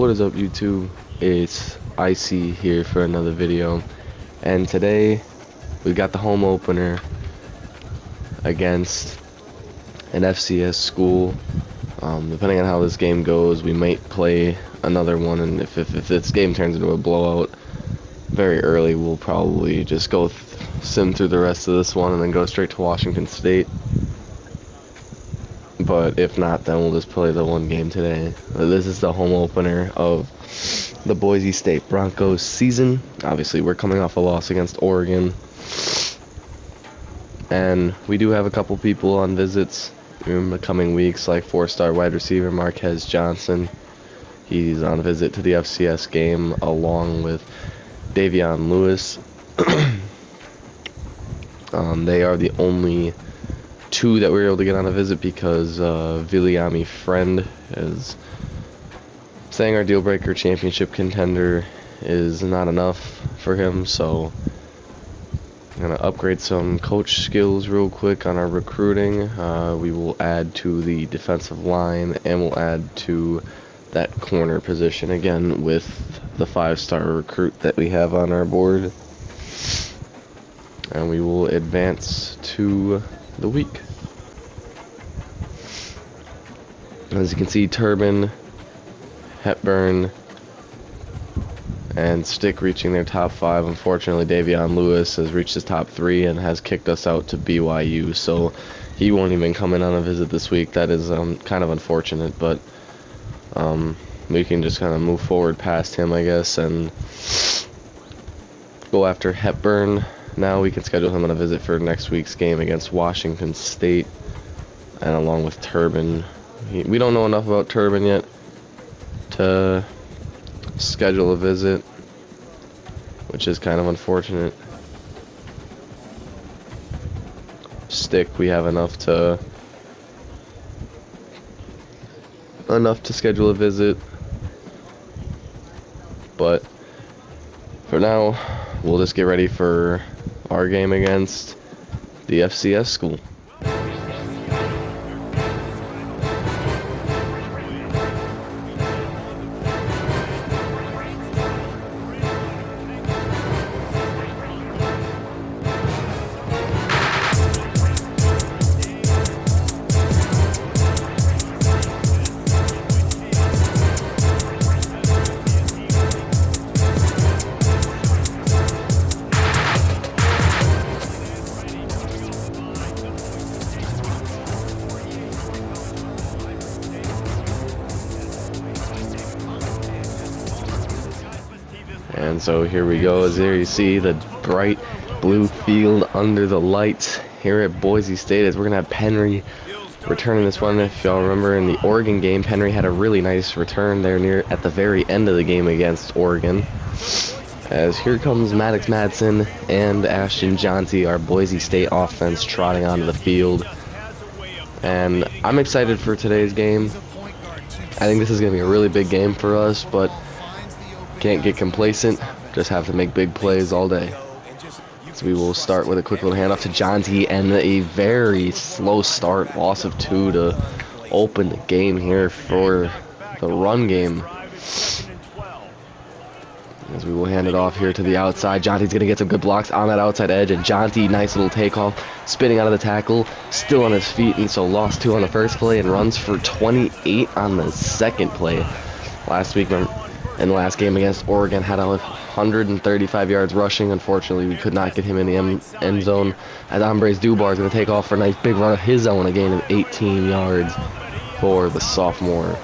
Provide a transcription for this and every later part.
What is up, YouTube? It's Icy here for another video, and today we got the home opener against an FCS school. Depending on how this game goes, we might play another one, and if this game turns into a blowout very early, we'll probably just go sim through the rest of this one and then go straight to Washington State. But if not, then we'll just play the one game today. This is the home opener of the Boise State Broncos season. Obviously, we're coming off a loss against Oregon. And we do have a couple people on visits in the coming weeks, like 4-star wide receiver Marquez Johnson. He's on a visit to the FCS game along with Davion Lewis. They are the only two that we were able to get on a visit because Viliami Friend is saying our deal breaker championship contender is not enough for him, so I'm gonna upgrade some coach skills real quick on our recruiting. We will add to the defensive line, and we'll add to that corner position again with the 5-star recruit that we have on our board, and we will advance to the week. As you can see, Turbin, Hepburn, and Stick reaching their top 5. Unfortunately, Davion Lewis has reached his top 3 and has kicked us out to BYU, so he won't even come in on a visit this week. That is kind of unfortunate, but we can just kind of move forward past him, I guess, and go after Hepburn. Now we can schedule him on a visit for next week's game against Washington State, and along with Turbin. We don't know enough about Turbin yet to schedule a visit, which is kind of unfortunate. Stick, we have enough to schedule a visit, but for now we'll just get ready for our game against the FCS school. And so here we go. As there you see the bright blue field under the lights here at Boise State, as we're gonna have Penry returning this one. If y'all remember in the Oregon game, Penry had a really nice return there near at the very end of the game against Oregon. As here comes Maddox Madsen and Ashton Jonty, our Boise State offense, trotting onto the field. And I'm excited for today's game. I think this is gonna be a really big game for us, but can't get complacent, just have to make big plays all day. So we will start with a quick little handoff to Jonty, and a very slow start, loss of 2 to open the game here for the run game. As we will hand it off here to the outside. Jonty's going to get some good blocks on that outside edge, and Jonty, nice little takeoff, spinning out of the tackle, still on his feet, and so lost 2 on the first play and runs for 28 on the second play. Last week, in the last game against Oregon, had 135 yards rushing. Unfortunately, we could not get him in the end zone, as Ambres Dubar is going to take off for a nice big run of his own, a gain of 18 yards for the sophomore.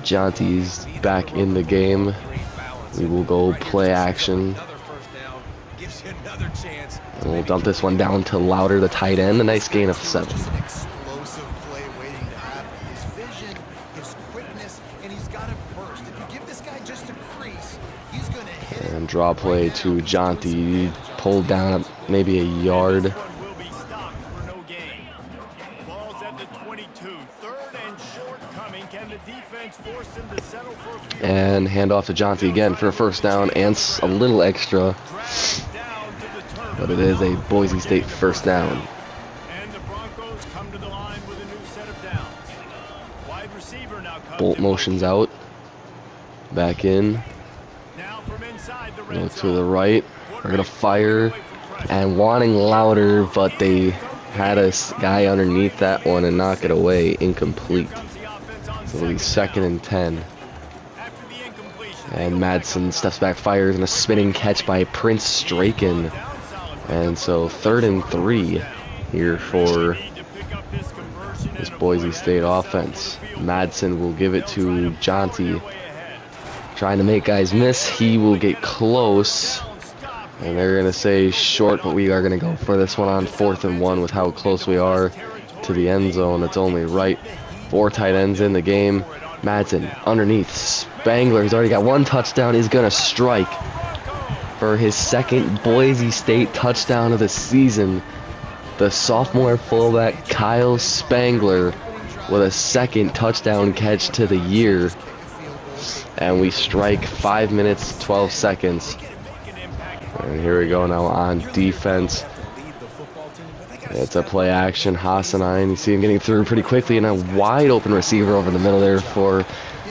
Jonty's back in the game. We will go play action. And we'll dump this one down to Louder, the tight end. A nice gain of 7. And draw play to Jonty, pulled down at maybe a yard. And hand off to Jonty again for a first down and a little extra. But it is a Boise State first down. Bolt motions out. Back in. Look to the right. We're going to fire. And wanting louder, but they had a guy underneath that one and knock it away. Incomplete. So it'll be 2nd and 10. And Madsen steps back, fires, and a spinning catch by Prince Straken. And so 3rd and 3 here for this Boise State offense. Madsen will give it to Jonty. Trying to make guys miss. He will get close. And they're going to say short, but we are going to go for this one on 4th and 1 with how close we are to the end zone. That's only right. 4 tight ends in the game. Madsen underneath. Spangler's already got 1 touchdown. He's going to strike for his 2nd Boise State touchdown of the season. The sophomore fullback Kyle Spangler with a 2nd touchdown catch to the year. And we strike 5 minutes, 12 seconds. And here we go now on defense. It's a play action. Hassanine, you see him getting through pretty quickly, and a wide open receiver over the middle there for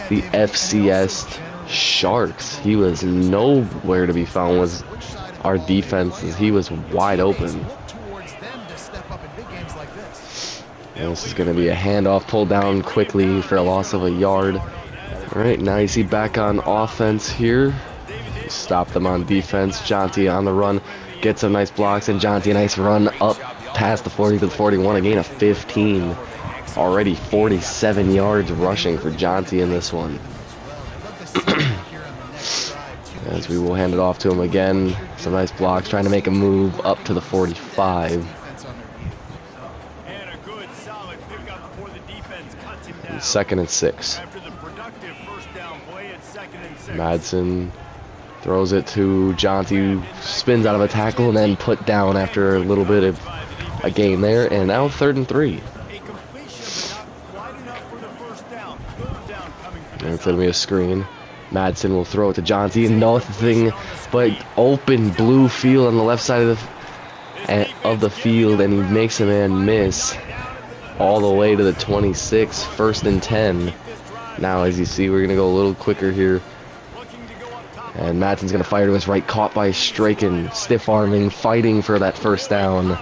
the FCS Sharks. He was nowhere to be found, was our defense, as he was wide open. And this is going to be a handoff, pulled down quickly for a loss of a yard. All right, now you see back on offense here. Stop them on defense. Jonty on the run, gets some nice blocks, and Jonty a nice run up past the 40 to the 41, a gain of 15. Already 47 yards rushing for Jonty in this one. As we will hand it off to him again. Some nice blocks, trying to make a move up to the 45. 2nd and 6. Madsen throws it to Jonty, spins out of a tackle, and then put down after a little bit of a gain there. And now 3rd and 3. And it's going to be a screen. Madsen will throw it to Jonty. Nothing but open blue field on the left side of the field, and he makes a man miss all the way to the 26. 1st and 10. Now, as you see, we're going to go a little quicker here. And Madsen's going to fire to his right, caught by Straken, stiff-arming, fighting for that 1st down.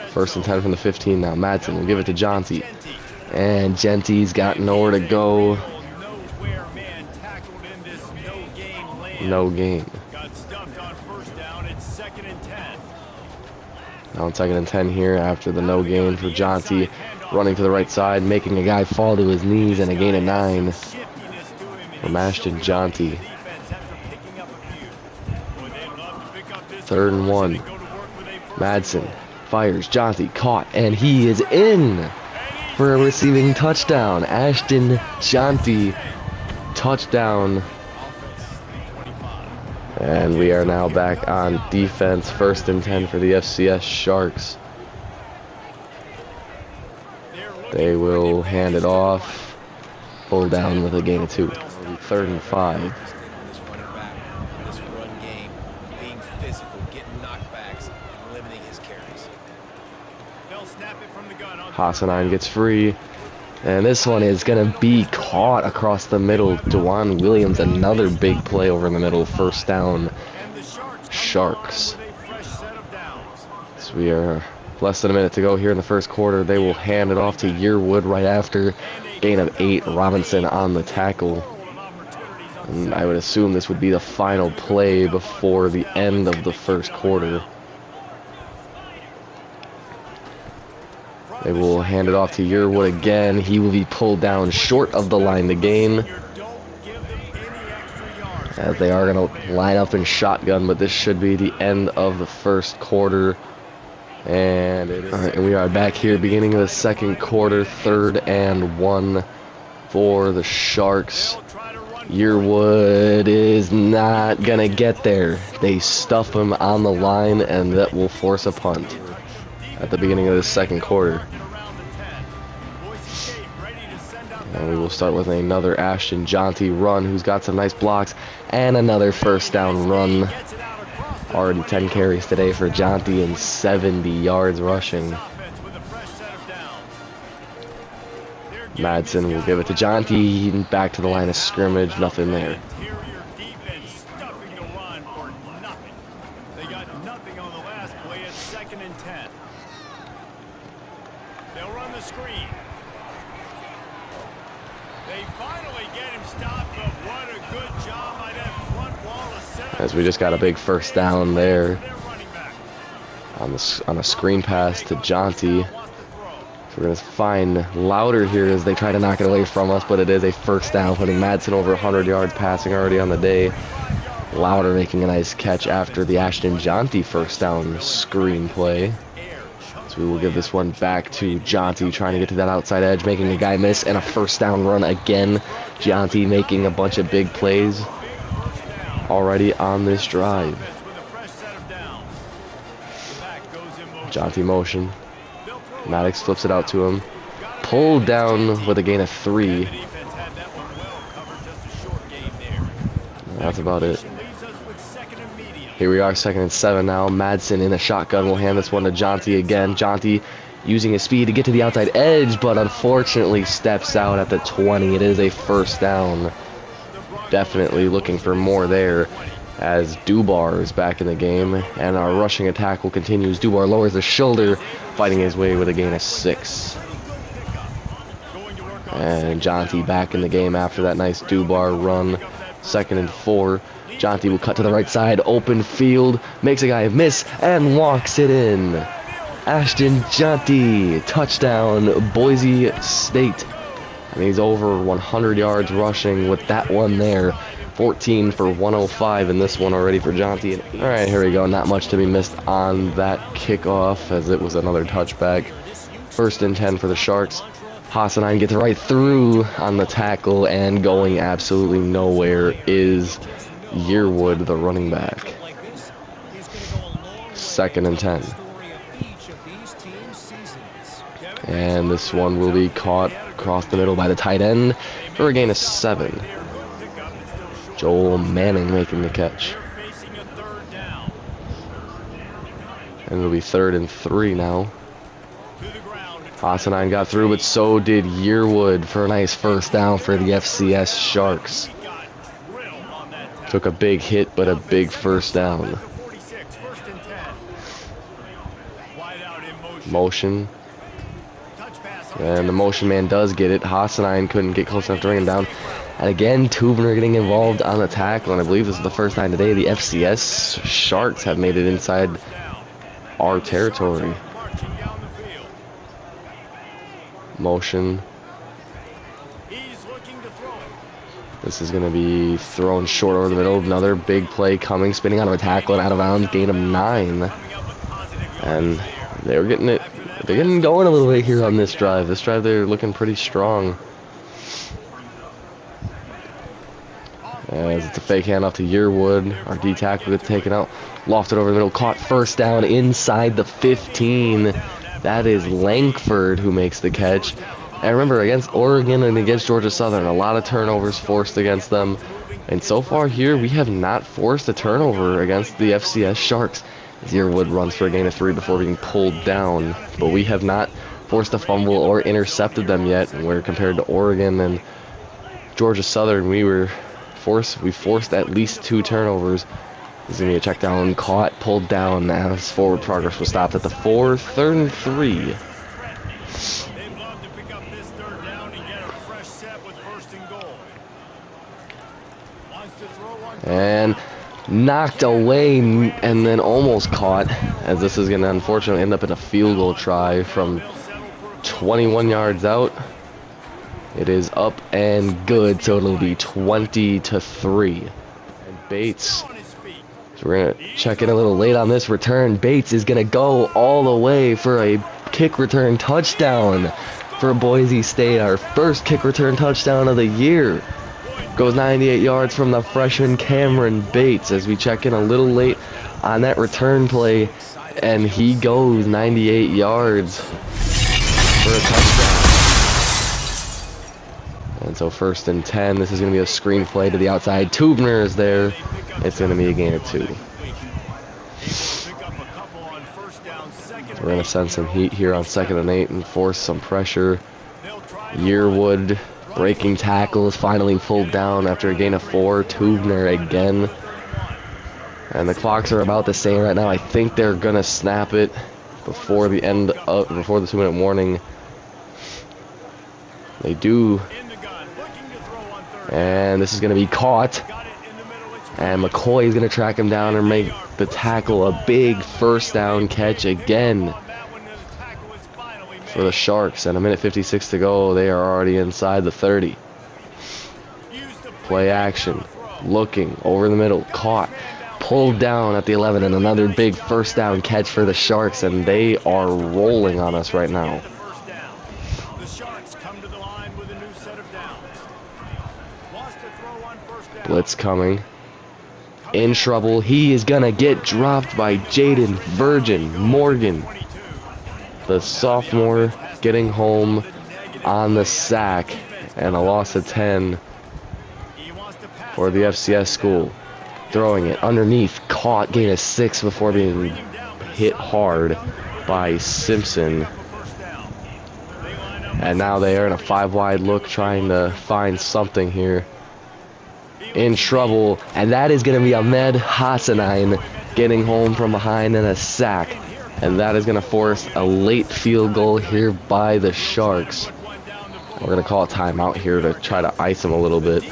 First and 10 from the 15 now. Madsen will give it to Jonty. And Genty's got nowhere to go. No gain. Now on 2nd and 10 here after the no gain for Jonty. Running to the right side, making a guy fall to his knees, and a gain of 9 from Ashton Jonty. 3rd and 1. Madsen fires. Jonty caught, and he is in for a receiving touchdown. Ashton Jonty, touchdown. And we are now back on defense. 1st and 10 for the FCS Sharks. They will hand it off. Pull down with a gain of 2. 3rd and 5. Hassanine gets free. And this one is going to be caught across the middle. DeJuan Williams, another big play over in the middle. 1st down, Sharks. So we are less than a minute to go here in the 1st quarter. They will hand it off to Yearwood right after. Gain of 8. Robinson on the tackle. And I would assume this would be the final play before the end of the 1st quarter. They will hand it off to Yearwood again. He will be pulled down short of the line to gain, as they are going to line up in shotgun, but this should be the end of the 1st quarter. And we are back here beginning of the 2nd quarter. 3rd and 1 for the Sharks. Yearwood is not going to get there. They stuff him on the line, and that will force a punt at the beginning of the 2nd quarter. And we will start with another Ashton Jonty run, who's got some nice blocks, and another 1st down run Already 10 carries today for Jonty and 70 yards rushing. Madsen will give it to Jonty. Back to the line of scrimmage. Nothing there. They got nothing on the last play. It's 2nd and 10. They'll run the screen. They finally get him stopped, but what a good job by that front wall to set up. As we just got a big first down there on a screen pass to Jonty. So we're going to find Louder here as they try to knock it away from us, but it is a first down, putting Madsen over 100 yards passing already on the day. Louder making a nice catch after the Ashton Jonty first down screen play. So we will give this one back to Jonty, trying to get to that outside edge, making a guy miss, and a first down run again. Jonty making a bunch of big plays already on this drive. Jonty motion. Maddox flips it out to him. Pulled down with a gain of 3. That's about it. Here we are, 2nd and 7 now. Madsen in a shotgun will hand this one to Jonty again. Jonty using his speed to get to the outside edge, but unfortunately steps out at the 20. It is a first down. Definitely looking for more there, as Dubar is back in the game, and our rushing attack will continue. Dubar lowers the shoulder, fighting his way with a gain of 6. And Jonty back in the game after that nice Dubar run. 2nd and 4. Jonty will cut to the right side, open field, makes a guy miss, and walks it in. Ashton Jonty, touchdown, Boise State. And he's over 100 yards rushing with that one there. 14 for 105 in this one already for Jonty. All right, here we go. Not much to be missed on that kickoff, as it was another touchback. 1st and 10 for the Sharks. Hassanine gets right through on the tackle, and going absolutely nowhere is Yearwood, the running back. 2nd and 10. And this one will be caught across the middle by the tight end for a gain of 7. Joel Manning making the catch. And it'll be 3rd and 3 now. Hassanine got through, but so did Yearwood for a nice first down for the FCS Sharks. Took a big hit, but a big first down. Motion. And the motion man does get it. Hassanine couldn't get close enough to bring him down. And again, Tubner getting involved on the tackle. And I believe this is the first time today the FCS Sharks have made it inside our territory. Motion. This is going to be thrown short over the middle. Another big play coming, spinning out of a tackle and out of bounds. Gain of 9. And they're getting it. They're getting going a little bit here on this drive. This drive, they're looking pretty strong. As it's a fake handoff to Yearwood. Our D tackle gets taken out. Lofted over the middle. Caught first down inside the 15. That is Langford who makes the catch. And remember, against Oregon and against Georgia Southern, a lot of turnovers forced against them. And so far here, we have not forced a turnover against the FCS Sharks. Yearwood runs for a gain of 3 before being pulled down. But we have not forced a fumble or intercepted them yet. And where compared to Oregon and Georgia Southern, we forced at least 2 turnovers. This is going to be a check down, caught, pulled down as forward progress was stopped at the 4, 3rd and 3. And knocked away and then almost caught, as this is going to unfortunately end up in a field goal try from 21 yards out. It is up and good, so it'll be 20-3. And Bates, so we're going to check in a little late on this return. Bates is going to go all the way for a kick return touchdown for Boise State. Our first kick return touchdown of the year. Goes 98 yards from the freshman Cameron Bates, as we check in a little late on that return play, and he goes 98 yards for a touchdown. And so 1st and 10, this is going to be a screen play to the outside. Tubner is there. It's going to be a gain of 2. We're going to send some heat here on 2nd and 8 and force some pressure. Yearwood breaking tackles, finally pulled down after a gain of 4. Tubner again. And the clocks are about the same right now. I think they're going to snap it before the end of, before the 2-minute warning. They do. And this is going to be caught. And McCoy is going to track him down and make the tackle. A big first down catch again for the Sharks. And 1:56 to go. They are already inside the 30. Play action. Looking over the middle. Caught. Pulled down at the 11. And another big first down catch for the Sharks. And they are rolling on us right now. Blitz coming. In trouble. He is going to get dropped by Jaden Virgin Morgan. The sophomore getting home on the sack. And a loss of 10 for the FCS school. Throwing it underneath. Caught. Gain of 6 before being hit hard by Simpson. And now they are in a 5-wide look trying to find something here. In trouble, and that is going to be Ahmed Hassanein getting home from behind in a sack, and that is going to force a late field goal here by the Sharks. We're going to call a timeout here to try to ice them a little bit.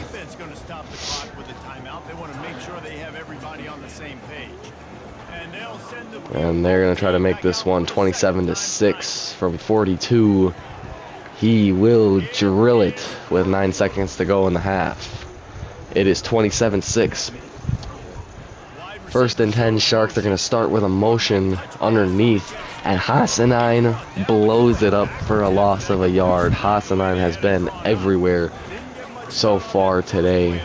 And they're going to try to make this one 27-6 from 42. He will drill it with 9 seconds to go in the half. It is 27-6. 1st and 10 Sharks are going to start with a motion underneath. And Hassanein blows it up for a loss of a yard. Hassanein has been everywhere so far today.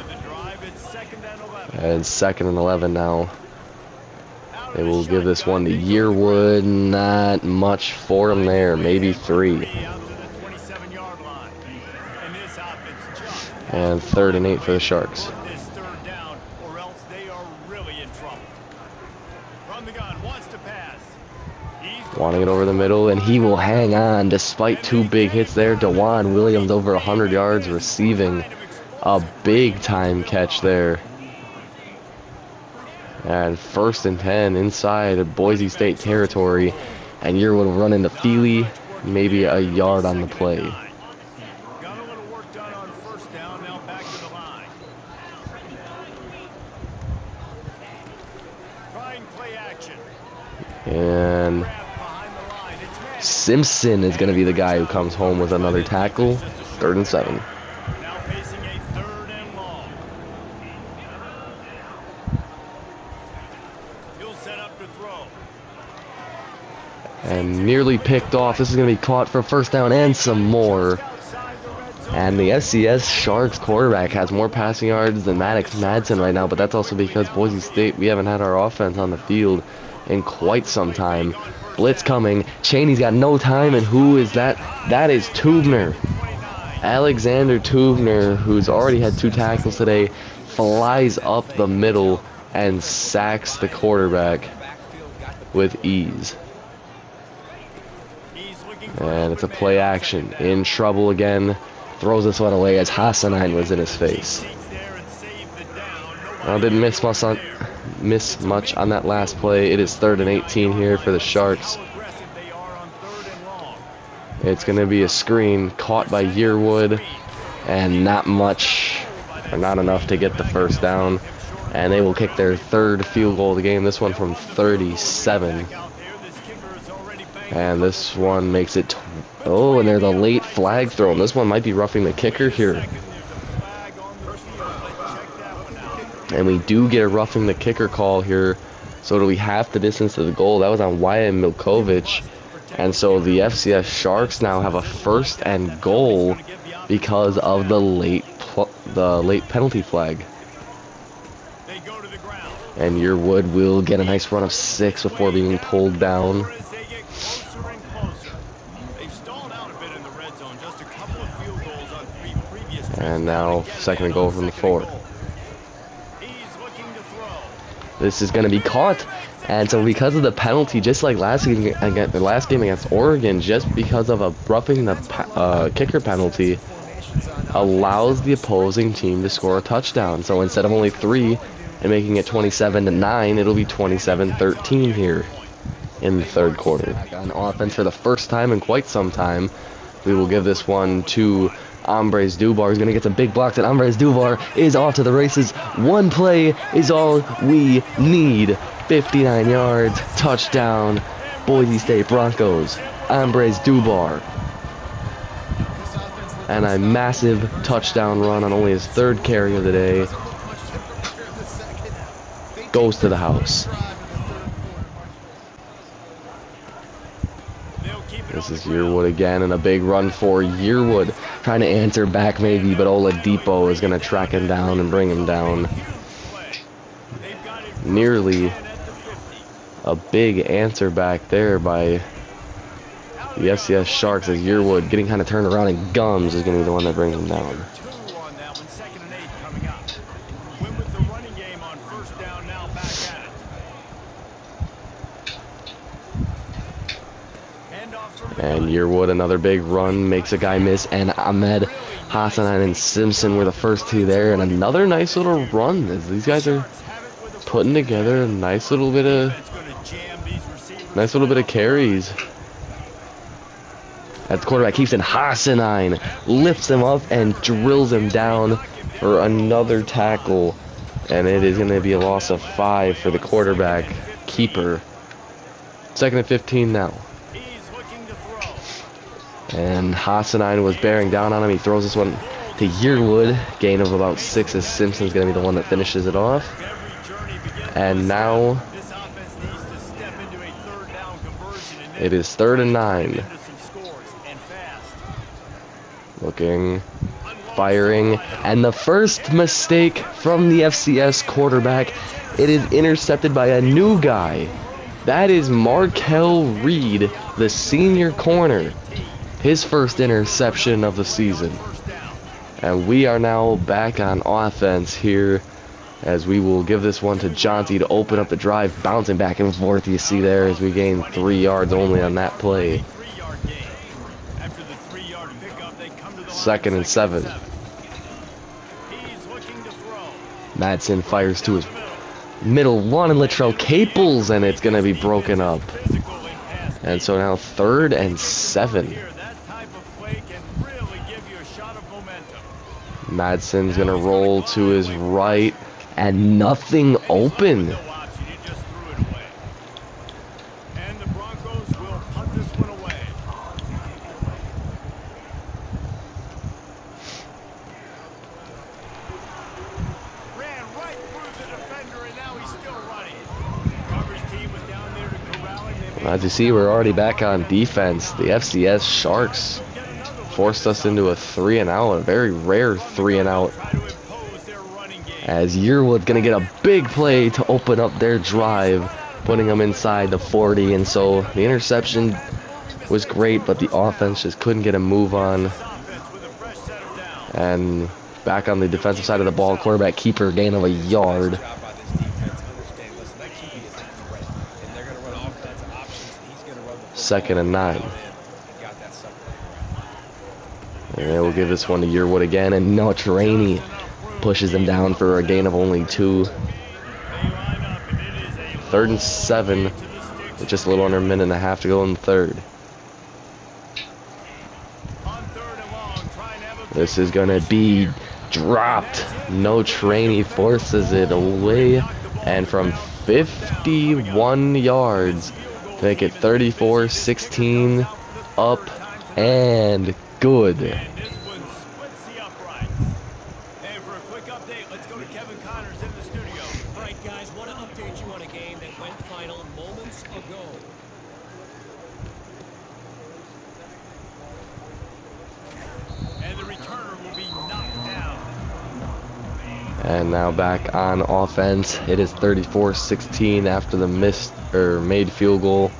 And 2nd and 11 now. They will give this one to Yearwood. Not much for him there. Maybe 3. And 3rd and 8 for the Sharks. Wanting it over the middle, and he will hang on despite 2 big hits there. DeJuan Williams over 100 yards receiving a big time catch there. And 1st and 10 inside of Boise State territory. And Yearwood will run into Feely, maybe a yard on the play. And Simpson is going to be the guy who comes home with another tackle. 3rd and 7. And nearly picked off. This is going to be caught for 1st down and some more. And the FCS Sharks quarterback has more passing yards than Maddox Madsen right now, but that's also because Boise State, we haven't had our offense on the field in quite some time. Blitz coming. Cheney's got no time, and who is that? That is Tubner. Alexander Tubner, who's already had 2 tackles today, flies up the middle and sacks the quarterback with ease. And it's a play action. In trouble again. Throws this one away as Hassanein was in his face. Well, didn't miss much on that last play. It is 3rd and 18 here for the Sharks. It's going to be a screen caught by Yearwood, and not much, or not enough to get the 1st down. And they will kick their 3rd field goal of the game. This one from 37. And this one makes it. Oh, and there's a late flag thrown. This one might be roughing the kicker here. And we do get a roughing the kicker call here. So it'll be half the distance to the goal. That was on Wyatt Milkovich. And so the FCS Sharks now have a 1st and goal because of the late penalty flag. And Yearwood will get a nice run of 6 before being pulled down. And now 2nd and goal from the 4. This is going to be caught. And so because of the penalty, just like the last game against Oregon, just because of a roughing the kicker penalty, allows the opposing team to score a touchdown. So instead of only 3 and making it 27-9, it'll be 27-13 here in the third quarter. On offense for the first time in quite some time, we will give this one to Ambres Dubar. He's going to get some big blocks, and Ambres Dubar is off to the races. One play is all we need. 59 yards, touchdown, Boise State Broncos. Ambres Dubar. And a massive touchdown run on only his 3rd carry of the day. Goes to the house. This is Yearwood again, and a big run for Yearwood. Trying to answer back maybe, but Oladipo is going to track him down and bring him down. Nearly a big answer back there by the FCS Sharks, as Yearwood getting kind of turned around, and Gums is going to be the one that brings him down. And Yearwood, another big run, makes a guy miss, and Ahmed Hassanin and Simpson were the first 2 there, and another nice little run as these guys are putting together a nice little bit of carries. As the quarterback keeps in, Hassanin lifts him up and drills him down for another tackle, and it is going to be a loss of 5 for the quarterback keeper. 2nd and 15 now. And Hassanin was bearing down on him. He throws this one to Yearwood. Gain of about 6 as Simpson's going to be the one that finishes it off. And now it is 3rd and 9. Looking, firing, and the first mistake from the FCS quarterback. It is intercepted by a new guy. That is Markel Reed, the senior corner. His first interception of the season. And we are now back on offense here, as we will give this one to Jonty to open up the drive, bouncing back and forth. You see there as we gain 3 yards only on that play. 2nd and 7. Madsen fires to his middle one, and Latrell Caples, and it's going to be broken up. And so now 3rd and 7. Madsen's going to roll to his right, and nothing open. As you see, we're already back on defense. The FCS Sharks forced us into a 3-and-out, a very rare 3-and-out. As Yearwood's going to get a big play to open up their drive, putting them inside the 40. And so the interception was great, but the offense just couldn't get a move on. And back on the defensive side of the ball, quarterback keeper, gain of a yard. Second and 9. And we'll give this one to Yearwood again, and Notre Rainey pushes him down for a gain of only 2. 3rd and 7, with just a little under a minute and a half to go in the 3rd. This is going to be dropped. Notre Rainey forces it away, and from 51 yards, make it 34-16, up and good. And this one splits the uprights. And for a quick update, let's go to Kevin Connors in the studio. All right, guys, want to update you on a game that went final moments ago. And the returner will be knocked down. And now back on offense. It is 34-16 after the made field goal.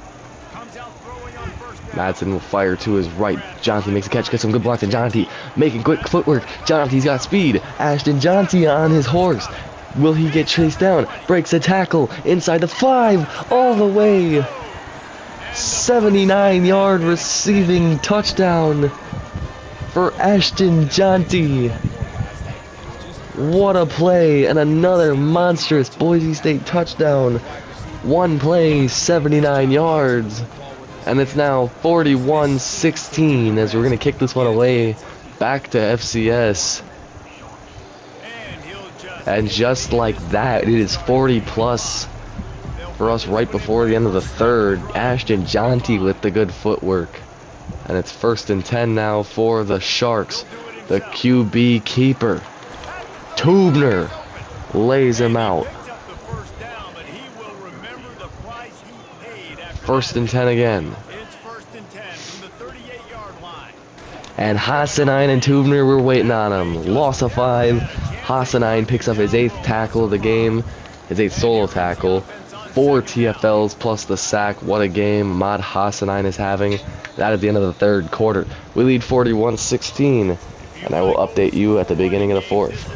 Madsen will fire to his right. Jonty makes a catch, gets some good blocks, and Jonty making quick footwork. Jonty's got speed. Ashton Jonty on his horse. Will he get chased down? Breaks a tackle inside the 5, all the way. 79-yard receiving touchdown for Ashton Jonty. What a play, and another monstrous Boise State touchdown. One play, 79 yards. And it's now 41-16 as we're going to kick this one away back to FCS. And just like that, it is 40 plus for us right before the end of the third. Ashton Jonty with the good footwork. And it's 1st and 10 now for the Sharks. The QB keeper, Tubner, lays him out. 1st and 10 again. And Hassanine and Tubner were waiting on him. Loss of 5. Hassanine picks up his 8th tackle of the game. His 8th solo tackle. 4 TFLs plus the sack. What a game Mod Hassanine is having. That is the end of the 3rd quarter. We lead 41-16. And I will update you at the beginning of the 4th.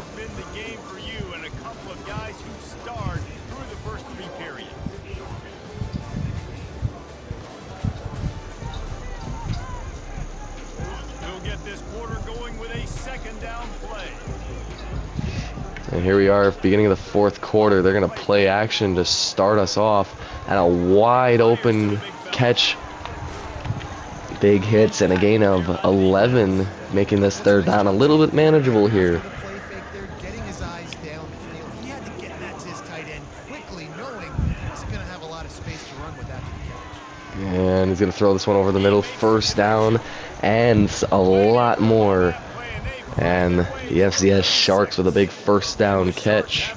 And here we are, beginning of the 4th quarter. They're going to play action to start us off. And a wide open catch. Big hits and a gain of 11, making this 3rd down a little bit manageable here. And he's going to throw this one over the middle. 1st down and a lot more. And the FCS Sharks with a big 1st down catch.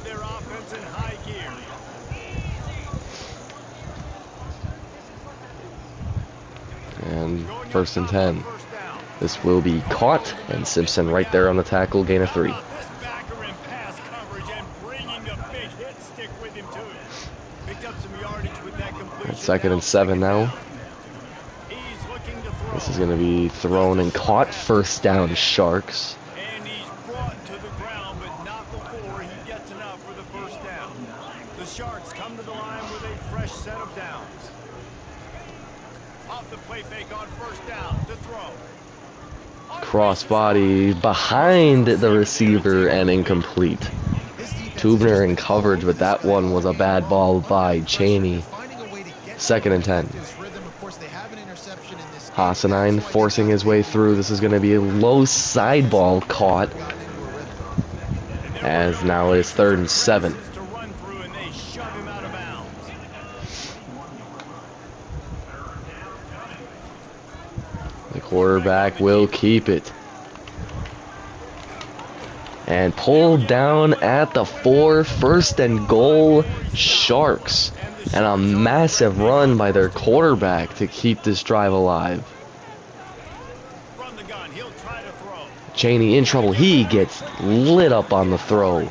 And 1st and 10. This will be caught, and Simpson right there on the tackle, gain of 3. And 2nd and 7 now. This is going to be thrown and caught. 1st down, Sharks. Sharks come to the line with a fresh set of downs. Off the play fake on 1st down to throw. Crossbody behind the receiver and incomplete. Tubner in coverage, but that one was a bad ball by Cheney. 2nd and 10. Hassanine forcing his way through. This is going to be a low side ball caught. As now it is 3rd and 7. The quarterback will keep it. And pulled down at the 4, 1st and goal, Sharks. And a massive run by their quarterback to keep this drive alive. Cheney in trouble. He gets lit up on the throw.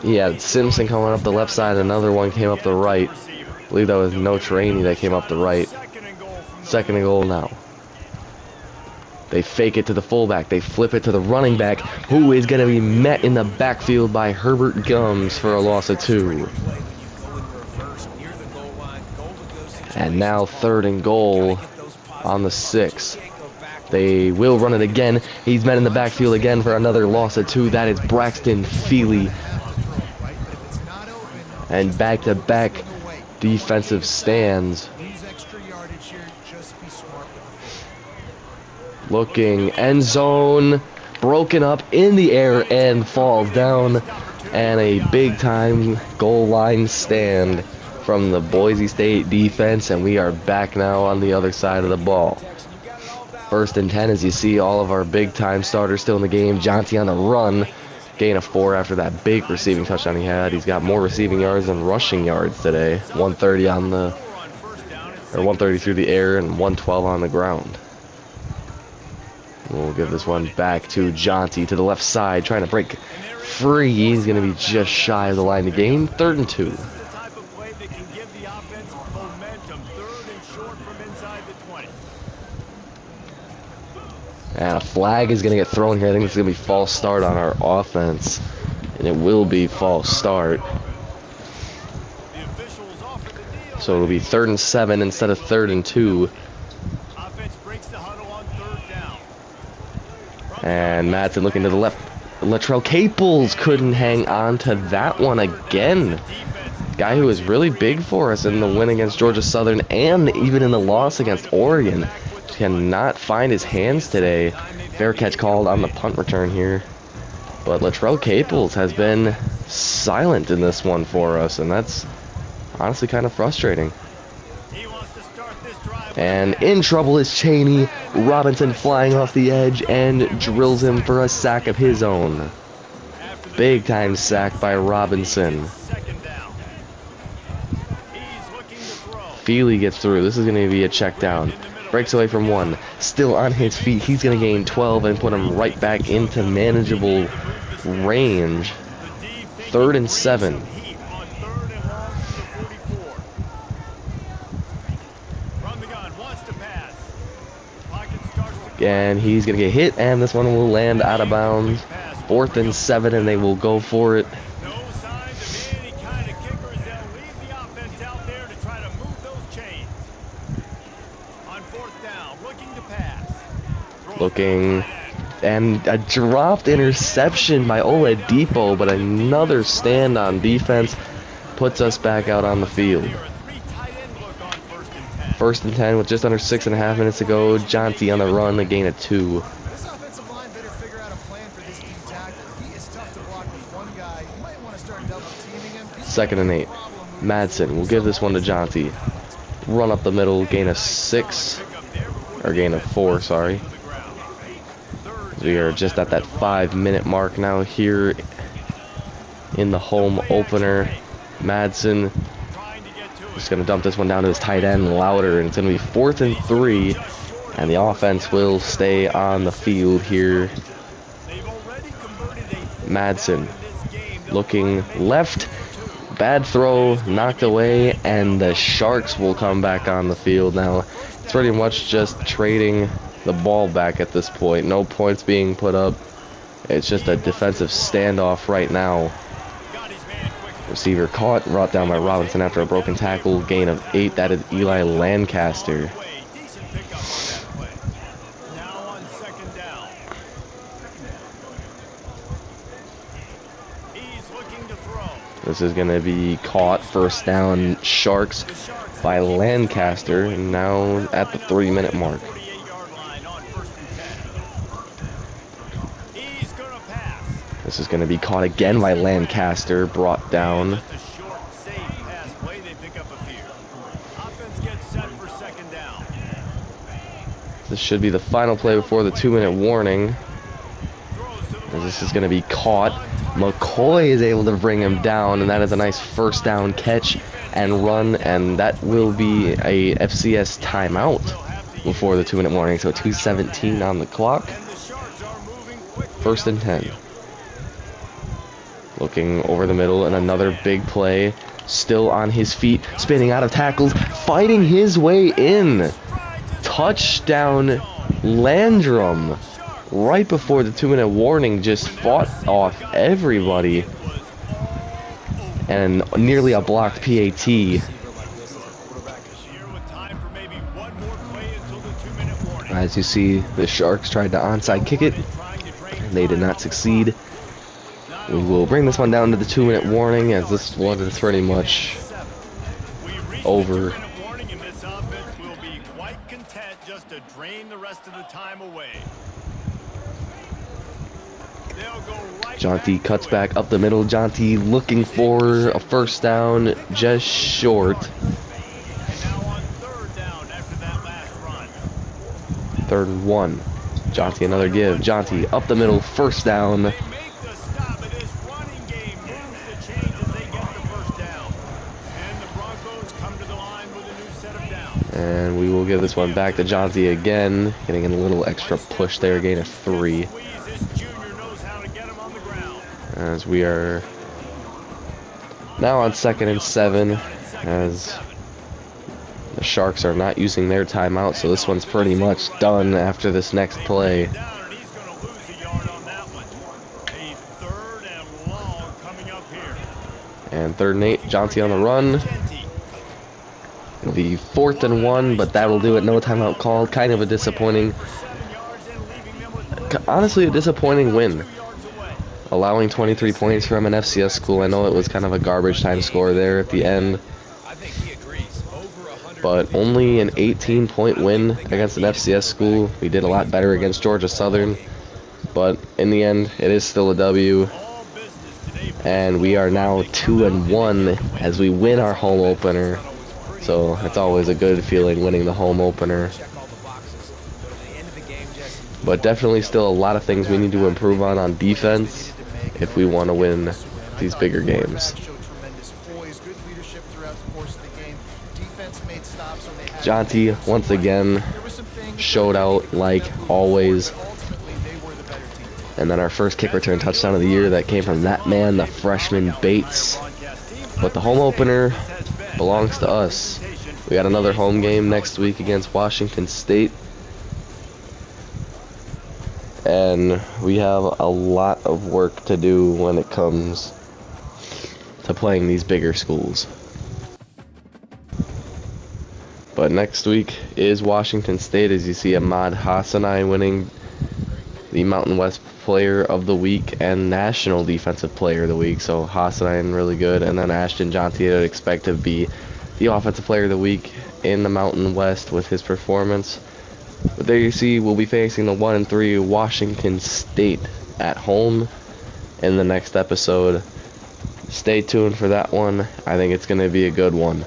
He had Simpson coming up the left side. Another one came up the right. I believe that was Notre Dame that came up the right. 2nd and goal now. They fake it to the fullback. They flip it to the running back, who is going to be met in the backfield by Herbert Gums for a loss of 2. And now 3rd and goal on the 6. They will run it again. He's met in the backfield again for another loss of 2. That is Braxton Feely. And back-to-back defensive stands. Looking, end zone, broken up in the air and falls down. And a big-time goal line stand from the Boise State defense. And we are back now on the other side of the ball. 1st and 10, as you see all of our big-time starters still in the game. Jonty on the run. Gain of 4 after that big receiving touchdown he had. He's got more receiving yards than rushing yards today. 130 on the, or 130 through the air and 112 on the ground. We'll give this one back to Jonty to the left side, trying to break free. He's going to be just shy of the line to gain. 3rd and 2. And a flag is going to get thrown here. I think it's going to be false start on our offense. and it will be false start. The officials offer the deal. So it'll be 3rd and 7 instead of 3rd and 2. Offense breaks the huddle on 3rd down. And Madsen looking to the left. Latrell Caples couldn't hang on to that one again. Guy who was really big for us in the win against Georgia Southern and even in the loss against Oregon. Cannot find his hands today. Fair catch called on the punt return here. But Latrell Caples has been silent in this one for us, and that's honestly kind of frustrating. He wants to start this drive. And in trouble is Cheney. Robinson flying off the edge and drills him for a sack of his own. Big time sack by Robinson. 2nd down. He's looking to throw. Feely gets through. This is going to be a check down. Breaks away from 1. Still on his feet. He's going to gain 12 and put him right back into manageable range. 3rd and 7. Heat on 3rd and long to the 44. From the gun, wants to pass. Pocket starts to And he's going to get hit, and this one will land out of bounds. 4th and 7, and they will go for it. no signs of any kind of kickers. They'll leave the offense out there to try to move those chains. On 4th down, looking to pass. Looking, and a dropped interception by Oladipo, but another stand on defense puts us back out on the field. Here, a 3 tight end look on 1st and 10. 1st and 10 with just under 6.5 minutes to go. Jonty on the run, a gain of 2. This offensive line better figure out a plan for this D tackle. He is tough to block with one guy. You might want to start double teaming him. 2nd and 8. Madsen will give this one to Jonty. Run up the middle, gain of 6, or gain of 4, sorry. We are just at that 5-minute mark now here in the home opener. Madsen just going to dump this one down to his tight end, Louder, and it's going to be 4th and 3, and the offense will stay on the field here. Madsen looking left, bad throw, knocked away, and the Sharks will come back on the field now. It's pretty much just trading the ball back at this point. No points being put up. It's just a defensive standoff right now. Receiver caught, brought down by Robinson after a broken tackle. Gain of 8. That is Eli Lancaster. Now on 2nd down. He's looking to throw. This is going to be caught. 1st down, Sharks by Lancaster. And now at the 3-minute mark. 48-yard line on 1st and 10. He's gonna pass. This is going to be caught again by Lancaster. Brought down. Just a short, safe pass play. They pick up a few. Offense gets set for 2nd down. This should be the final play before the 2-minute warning. Throws to the As this is going to be caught. McCoy is able to bring him down, and that is a nice 1st down catch and run, and that will be a FCS timeout before the 2-minute warning. So 2:17 on the clock. and the Sharks are moving quickly. 1st and 10. Looking over the middle, and another big play. Still on his feet, spinning out of tackles, fighting his way in. Touchdown Landrum. Right before the 2-minute warning, just fought off everybody. And nearly a blocked PAT. Here with time for maybe one more play until the 2-minute warning. As you see, the Sharks tried to onside kick it. They did not succeed. We will bring this one down to the 2-minute warning, as this one is pretty much over. The 2-minute warning, and this offense will be quite content just to drain the rest of the time away. They'll go right Jonty back cuts to it. back up the middle. Jonty looking for a 1st down, just short. And now on 3rd down after that last run. 3rd and 1. Jonty another give. Jonty up the middle, 1st down. They make the stop, and this running game moves the chains as they get the 1st down. And the Broncos come to the line with a new set of downs. And we will give this one back to Jonty again. Getting a little extra push there, gain of 3. Squeeze, this junior knows how to get him on the ground. As we are now on 2nd and 7. As the Sharks are not using their timeout, so this one's pretty much done after this next play. Down, and he's going to lose a yard on that one. A 3rd and long And 3rd and 8, Jonty on the run. It'll be 4th and 1, but that'll do it. No timeout called. Kind of a disappointing, honestly, a disappointing win. Allowing 23 points from an FCS school. I know it was kind of a garbage time score there at the end, but only an 18-point win against an FCS school. We did a lot better against Georgia Southern, but in the end, it is still a W. And we are now 2-1 as we win our home opener. So it's always a good feeling winning the home opener. But definitely still a lot of things we need to improve on defense if we want to win these bigger games. Jonty once again showed out like always. And then our first kick return touchdown of the year that came from that man, the freshman Bates. But the home opener belongs to us. We got another home game next week against Washington State. And we have a lot of work to do when it comes to playing these bigger schools. But next week is Washington State, as you see Ahmad Hassanai winning the Mountain West Player of the Week and National Defensive Player of the Week. So Hassanai really good, and then Ashton Jonty I would expect to be the Offensive Player of the Week in the Mountain West with his performance. But there you see, we'll be facing the 1-3 Washington State at home in the next episode. Stay tuned for that one. I think it's going to be a good one.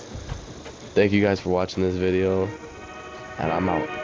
Thank you guys for watching this video, and I'm out.